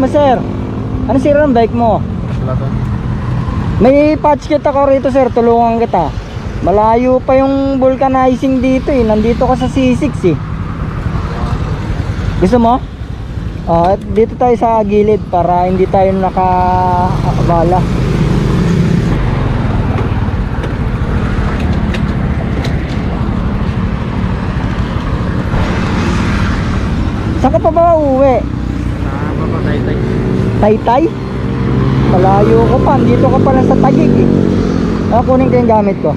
mo sir? Ano sira ng bike mo? Wala to. May patch kit ako rito sir, tulungan kita. Malayo pa yung vulcanizing dito eh. Nandito ka sa C6 eh. Gusto mo? Dito tayo sa gilid para hindi tayo nakabala. Saan ka pa ba uuwi? Papatay-tay. Taytay? Malayo ko pa, dito ka pala sa Taguig eh. Kunin ko yung gamit ko.